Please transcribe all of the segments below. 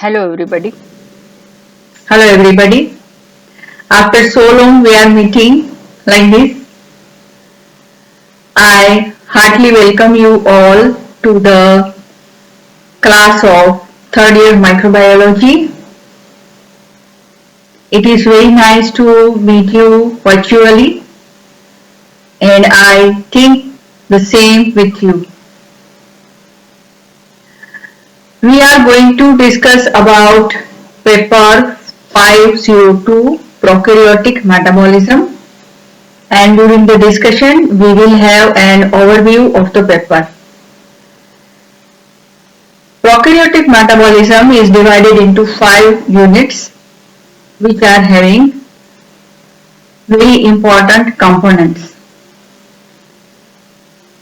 Hello, everybody. Hello everybody. After so long we are meeting like this. I heartily welcome you all to the class of third year microbiology. It is very nice to meet you virtually and I think the same with you. We are going to discuss about paper 502 prokaryotic metabolism, and during the discussion we will have an overview of the paper. Prokaryotic metabolism is divided into 5 units which are having very important components.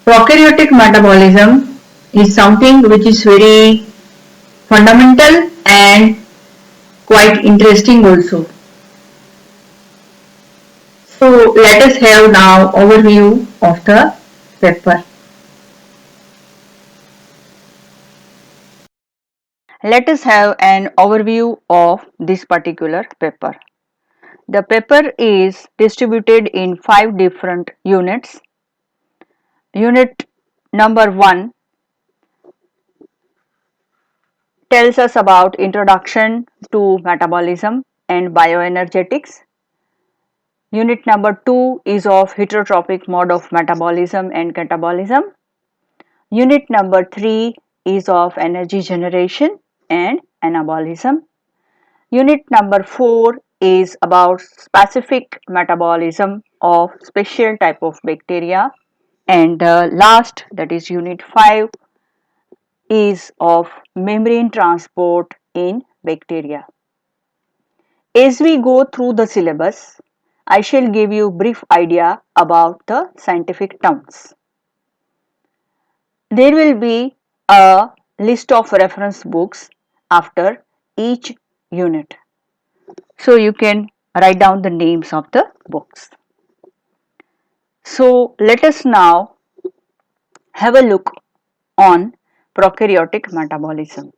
Prokaryotic metabolism is something which is very fundamental and quite interesting also. So let us have now overview of the paper. Let us have an overview of this particular paper. The paper is distributed in 5 different units. Unit number 1 tells us about introduction to metabolism and bioenergetics. Unit number 2 is of heterotrophic mode of metabolism and catabolism. Unit number 3 is of energy generation and anabolism. Unit number 4 is about specific metabolism of special type of bacteria, and last, that is unit 5, is of membrane transport in bacteria. As we go through the syllabus, I shall give you brief idea about the scientific terms. There will be a list of reference books after each unit. So you can write down the names of the books. So let us now have a look on prokaryotic metabolism.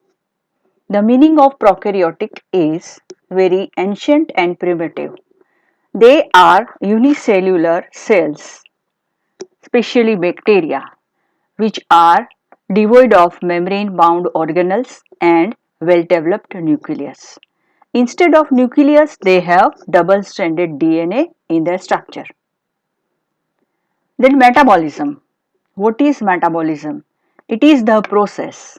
The meaning of prokaryotic is very ancient and primitive. They are unicellular cells, especially bacteria, which are devoid of membrane-bound organelles and well-developed nucleus. Instead of nucleus, they have double-stranded DNA in their structure. Then metabolism. What is metabolism? It is the process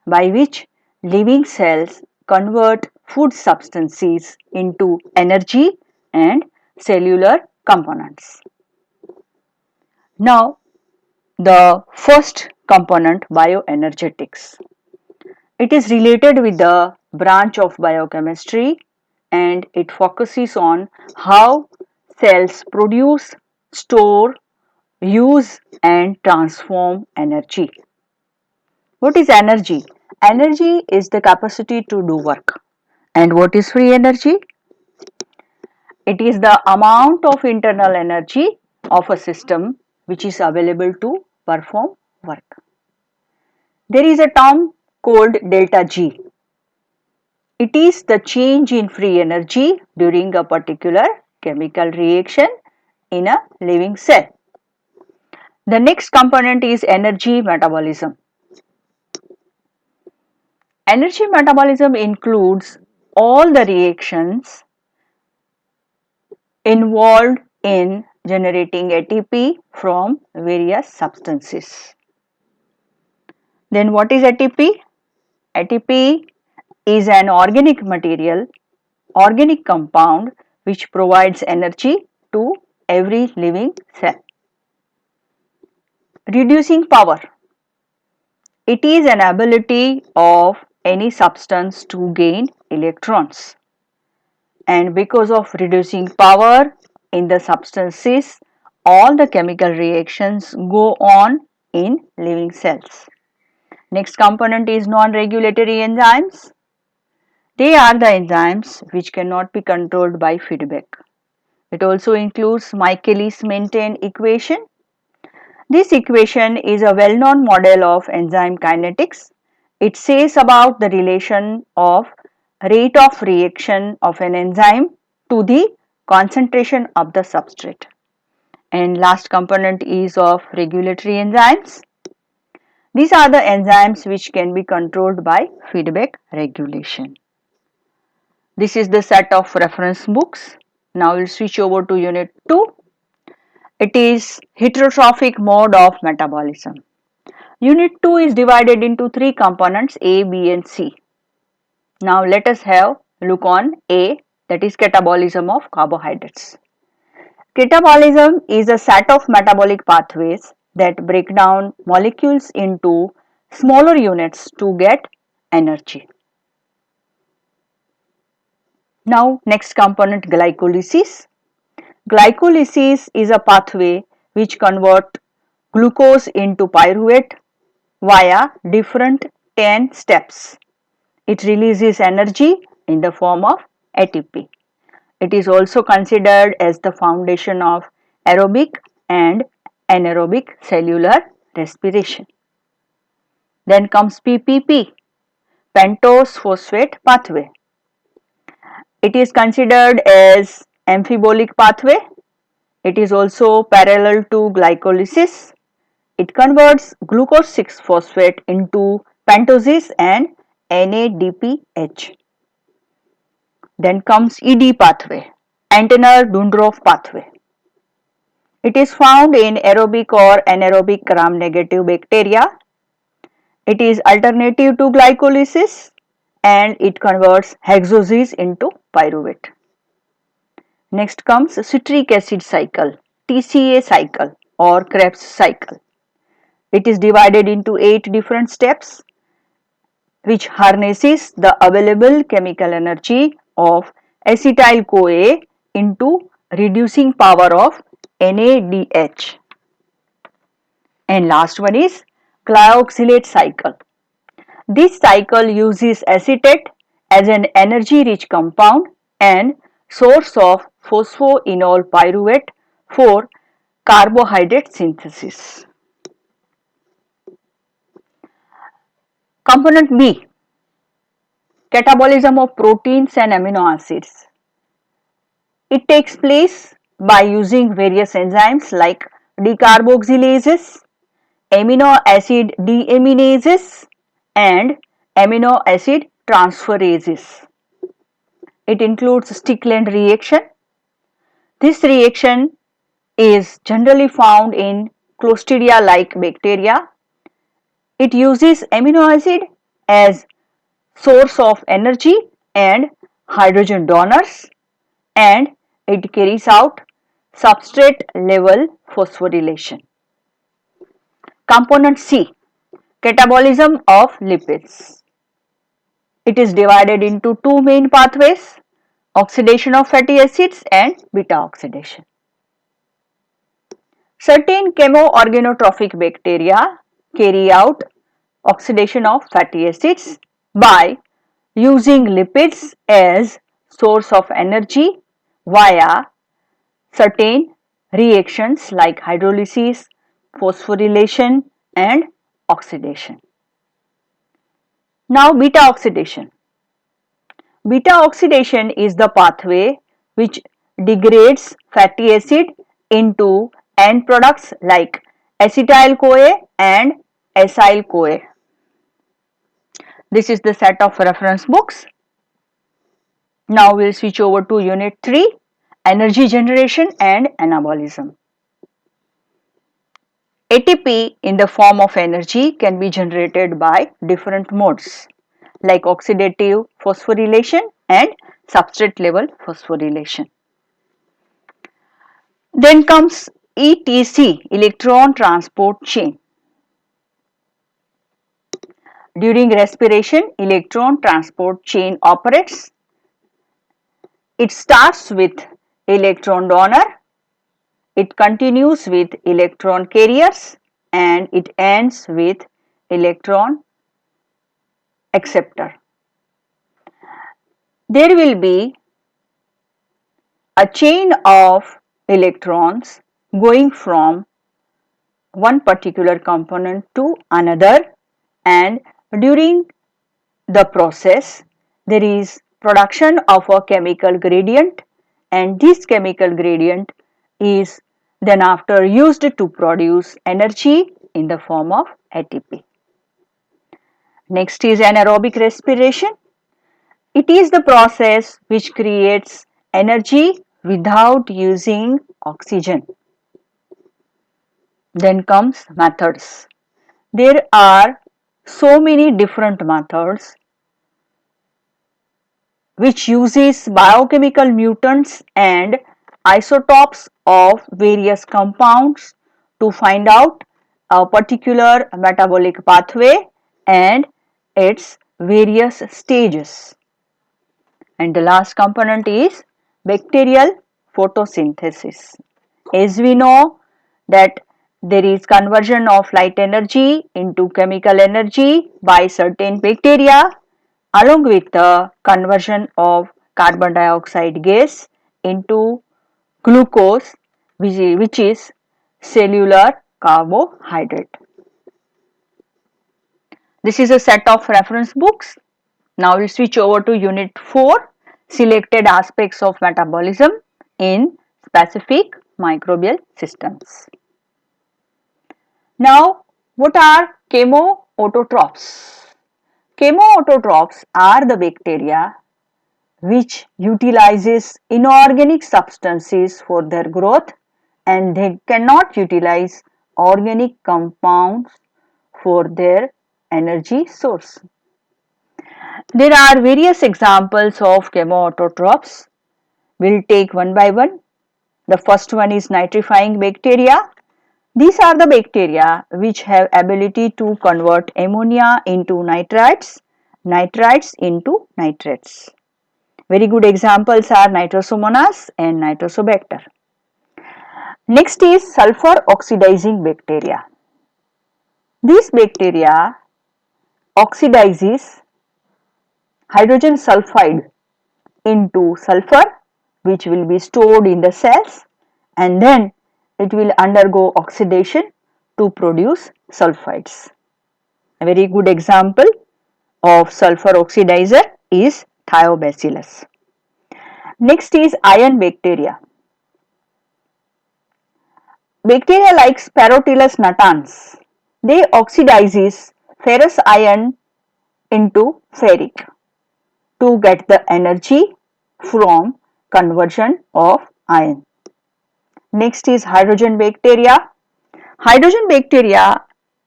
by which living cells convert food substances into energy and cellular components. Now, the first component, bioenergetics. It is related with the branch of biochemistry and it focuses on how cells produce, store, use and transform energy. What is energy? Energy is the capacity to do work. And what is free energy? It is the amount of internal energy of a system which is available to perform work. There is a term called delta G. It is the change in free energy during a particular chemical reaction in a living cell. The next component is energy metabolism. Energy metabolism includes all the reactions involved in generating ATP from various substances. Then what is ATP? ATP is an organic material, organic compound which provides energy to every living cell. Reducing power. It is an ability of any substance to gain electrons. And because of reducing power in the substances, all the chemical reactions go on in living cells. Next component is non-regulatory enzymes. They are the enzymes which cannot be controlled by feedback. It also includes Michaelis-Menten equation. This equation is a well-known model of enzyme kinetics. It says about the relation of rate of reaction of an enzyme to the concentration of the substrate. And last component is of regulatory enzymes. These are the enzymes which can be controlled by feedback regulation. This is the set of reference books. Now we'll switch over to unit 2. It is heterotrophic mode of metabolism. Unit 2 is divided into 3 components A, B and C. Now let us have look on A, that is catabolism of carbohydrates. Catabolism is a set of metabolic pathways that break down molecules into smaller units to get energy. Now next component, glycolysis. Glycolysis is a pathway which converts glucose into pyruvate via different 10 steps. It releases energy in the form of ATP. It is also considered as the foundation of aerobic and anaerobic cellular respiration. Then comes PPP, pentose phosphate pathway. It is considered as amphibolic pathway. It is also parallel to glycolysis. It converts glucose 6-phosphate into pentoses and NADPH. Then comes ED pathway, Antener-Dundorf pathway. It is found in aerobic or anaerobic gram-negative bacteria. It is alternative to glycolysis and it converts hexoses into pyruvate. Next comes citric acid cycle, TCA cycle or Krebs cycle. It is divided into 8 different steps which harnesses the available chemical energy of acetyl-CoA into reducing power of NADH. And last one is glyoxylate cycle. This cycle uses acetate as an energy-rich compound and source of phosphoenol pyruvate for carbohydrate synthesis. Component B, catabolism of proteins and amino acids. It takes place by using various enzymes like decarboxylases, amino acid deaminases and amino acid transferases. It includes Stickland reaction. This reaction is generally found in Clostridia-like bacteria. It uses amino acid as source of energy and hydrogen donors and it carries out substrate level phosphorylation. Component C, catabolism of lipids. It is divided into 2 main pathways, oxidation of fatty acids and beta oxidation. Certain chemoorganotrophic bacteria carry out oxidation of fatty acids by using lipids as source of energy via certain reactions like hydrolysis, phosphorylation and oxidation. Now beta oxidation. Beta oxidation is the pathway which degrades fatty acid into end products like acetyl-CoA and acyl-CoA. This is the set of reference books. Now we will switch over to unit 3, energy generation and anabolism. ATP in the form of energy can be generated by different modes like oxidative phosphorylation and substrate level phosphorylation. Then comes ETC, electron transport chain. During respiration, electron transport chain operates. It starts with electron donor, it continues with electron carriers and it ends with electron acceptor. There will be a chain of electrons going from one particular component to another and during the process there is production of a chemical gradient, and this chemical gradient is then after used to produce energy in the form of ATP. Next is anaerobic respiration. It is the process which creates energy without using oxygen. Then comes methods. There are so many different methods which uses biochemical mutants and isotopes of various compounds to find out a particular metabolic pathway and its various stages. And the last component is bacterial photosynthesis. As we know that there is conversion of light energy into chemical energy by certain bacteria along with the conversion of carbon dioxide gas into glucose, which is cellular carbohydrate. This is a set of reference books. Now we switch over to unit 4, selected aspects of metabolism in specific microbial systems. Now what are chemoautotrophs? Chemoautotrophs are the bacteria which utilizes inorganic substances for their growth and they cannot utilize organic compounds for their energy source. There are various examples of chemoautotrophs. We'll take one by one. The first one is nitrifying bacteria. These are the bacteria which have ability to convert ammonia into nitrites, nitrites into nitrates. Very good examples are Nitrosomonas and Nitrosobacter. Next is sulfur oxidizing bacteria. These bacteria oxidizes hydrogen sulfide into sulfur which will be stored in the cells and then it will undergo oxidation to produce sulfides. A very good example of sulfur oxidizer is Thiobacillus. Next is iron bacteria. Bacteria like Sphaerotellus natans, they oxidizes ferrous iron into ferric to get the energy from conversion of iron. Next is hydrogen bacteria. Hydrogen bacteria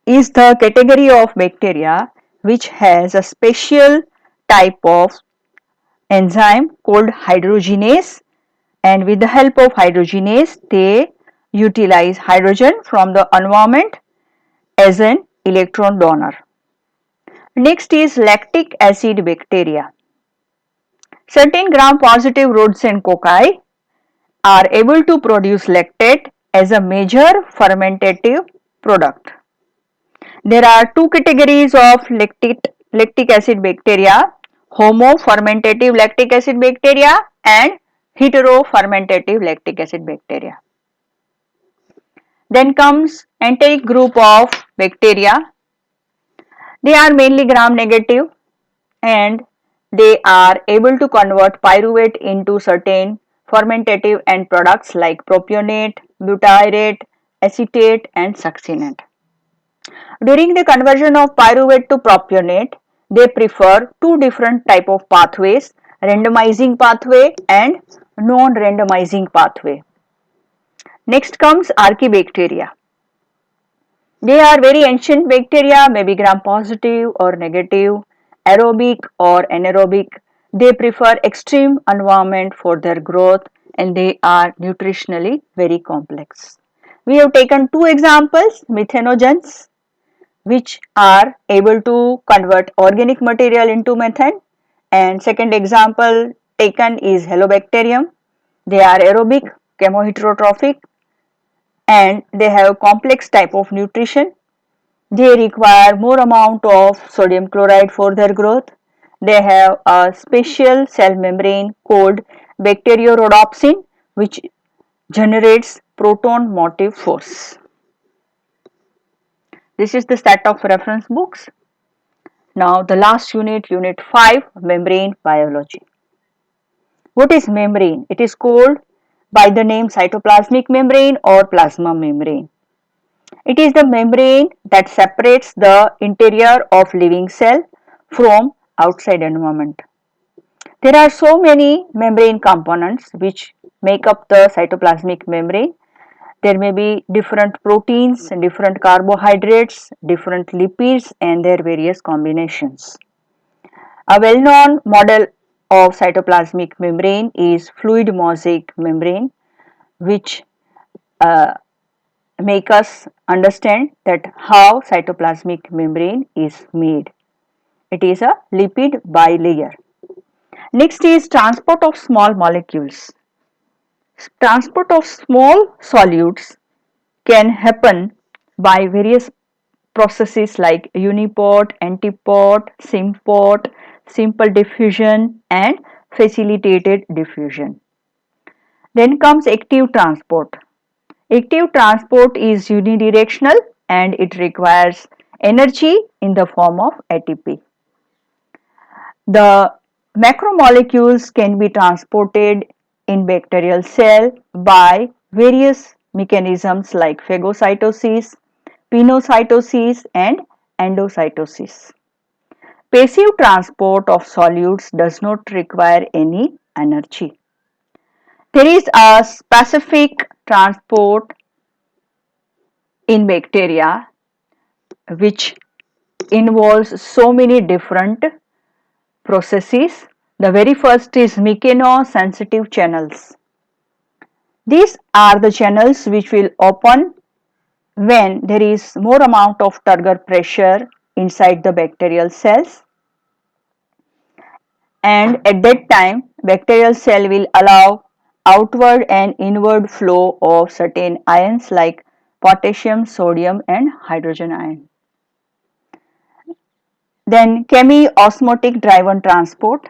is the category of bacteria which has a special type of enzyme called hydrogenase, and with the help of hydrogenase they utilize hydrogen from the environment as an electron donor. Next is lactic acid bacteria. Certain gram-positive rods and cocci are able to produce lactate as a major fermentative product. There are two categories of lactic acid bacteria, homofermentative lactic acid bacteria and heterofermentative lactic acid bacteria. Then comes enteric group of bacteria. They are mainly gram negative and they are able to convert pyruvate into certain fermentative end products like propionate, butyrate, acetate and succinate. During the conversion of pyruvate to propionate, they prefer two different type of pathways, randomizing pathway and non-randomizing pathway. Next comes archaebacteria. They are very ancient bacteria, maybe gram positive or negative, aerobic or anaerobic. They prefer extreme environment for their growth and they are nutritionally very complex. We have taken two examples, methanogens, which are able to convert organic material into methane, and second example taken is Halobacterium. They are aerobic, chemoheterotrophic and they have complex type of nutrition. They require more amount of sodium chloride for their growth. They have a special cell membrane called bacteriorhodopsin which generates proton motive force. This is the set of reference books. Now the last unit, unit 5, membrane biology. What is membrane? It is called by the name cytoplasmic membrane or plasma membrane. It is the membrane that separates the interior of living cell from outside environment. There are so many membrane components which make up the cytoplasmic membrane. There may be different proteins, different carbohydrates, different lipids and their various combinations. A well-known model of cytoplasmic membrane is fluid mosaic membrane, which uh, make us understand that how cytoplasmic membrane is made. It is a lipid bilayer. Next is transport of small molecules. Transport of small solutes can happen by various processes like uniport, antiport, symport, simple diffusion and facilitated diffusion. Then comes active transport. Active transport is unidirectional and it requires energy in the form of ATP. The macromolecules can be transported in bacterial cell by various mechanisms like phagocytosis, pinocytosis and endocytosis. Passive transport of solutes does not require any energy. There is a specific transport in bacteria which involves so many different processes. The very first is mechanosensitive channels. These are the channels which will open when there is more amount of turgor pressure inside the bacterial cells, and at that time bacterial cell will allow outward and inward flow of certain ions like potassium, sodium and hydrogen ion. Then chemiosmotic driven transport.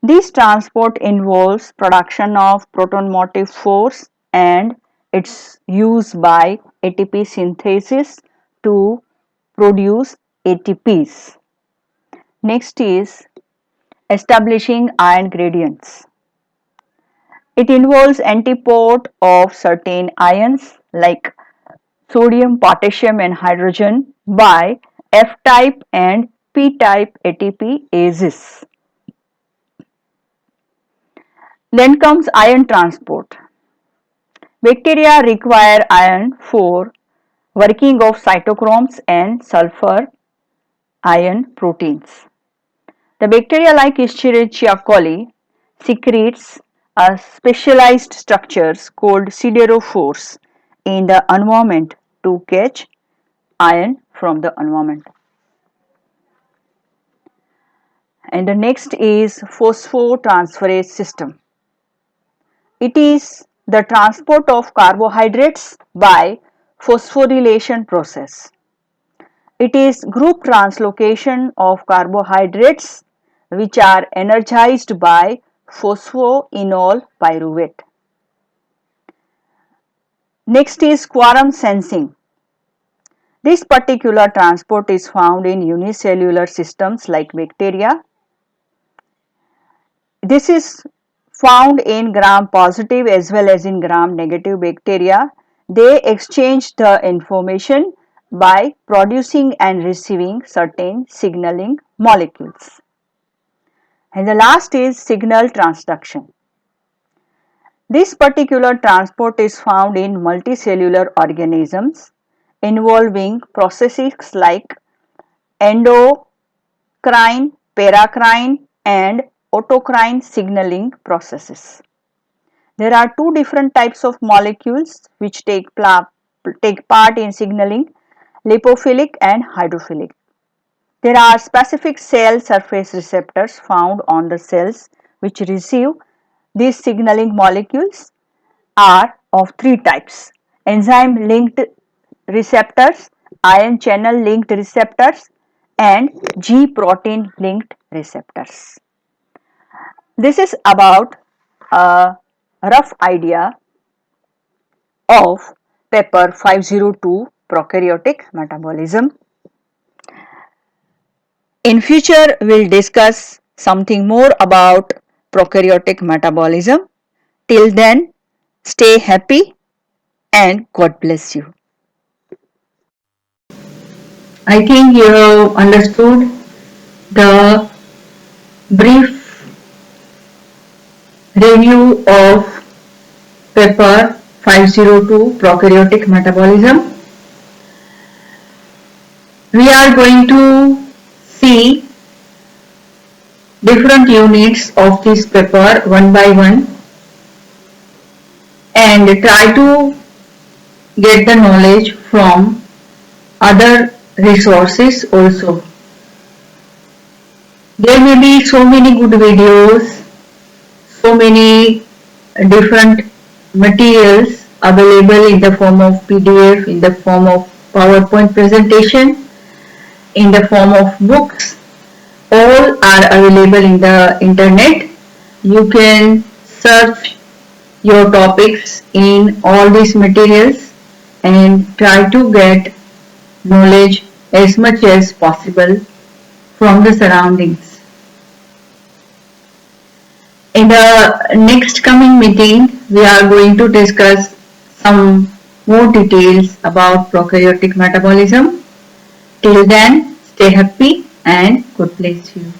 This transport involves production of proton motive force and its use by ATP synthesis to produce ATPs. Next is establishing ion gradients. It involves antiport of certain ions like sodium, potassium and hydrogen by F-type and P-type ATPases. Then comes ion transport. Bacteria require iron for working of cytochromes and sulfur ion proteins. The bacteria like Escherichia coli secretes a specialized structures called siderophores in the environment to catch ion from the environment. And the next is phosphotransferase system. It is the transport of carbohydrates by phosphorylation process. It is group translocation of carbohydrates which are energized by phosphoenol pyruvate. Next is quorum sensing. This particular transport is found in unicellular systems like bacteria. This is found in gram positive as well as in gram negative bacteria. They exchange the information by producing and receiving certain signaling molecules. And the last is signal transduction. This particular transport is found in multicellular organisms involving processes like endocrine, paracrine and autocrine signaling processes. There are two different types of molecules which take part in signaling, lipophilic and hydrophilic. There are specific cell surface receptors found on the cells which receive these signaling molecules are of three types: enzyme linked receptors, ion channel linked receptors and G protein linked receptors. This is about a rough idea of paper 502 prokaryotic metabolism. In future we will discuss something more about prokaryotic metabolism. Till then, stay happy and God bless you. I think you have understood the brief review of paper 502 prokaryotic metabolism. We are going to see different units of this paper one by one and try to get the knowledge from other resources also. There may be so many good videos, so many different materials available in the form of PDF, in the form of PowerPoint presentation, in the form of books. All are available in the internet. You can search your topics in all these materials and try to get knowledge as much as possible from the surroundings. In the next coming meeting, we are going to discuss some more details about prokaryotic metabolism. Till then, stay happy and God bless you.